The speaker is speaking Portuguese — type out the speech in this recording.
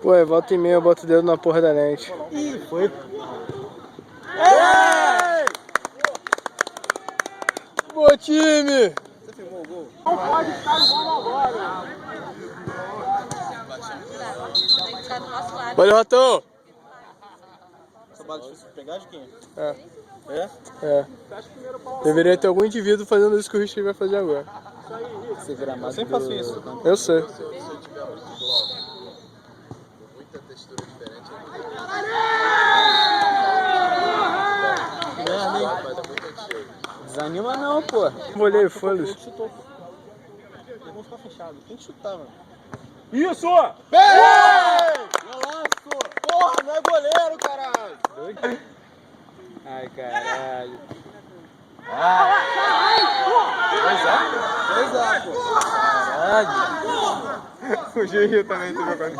Pô, volta e meia eu boto o dedo na porra da lente. Ih, foi. Ei! Boa, time! Você filmou o gol? Não pode ficar igual agora. Tem que estar do nosso lado. Valeu, Ratão! Essa bola é difícil de pegar de quem? É. É? É. Deveria ter algum indivíduo fazendo isso que o Richard vai fazer agora. Você vira mais. Eu sempre faço isso. Eu sei. Muita textura diferente. Desanima não, pô. Molhei, foda-se. Chutou. Tem que ficar fechado. Tem que chutar, mano. Isso! Golaço! Porra, não é goleiro, caralho! Ai, caralho. Exato. Caralho. O Gil também tá jogando.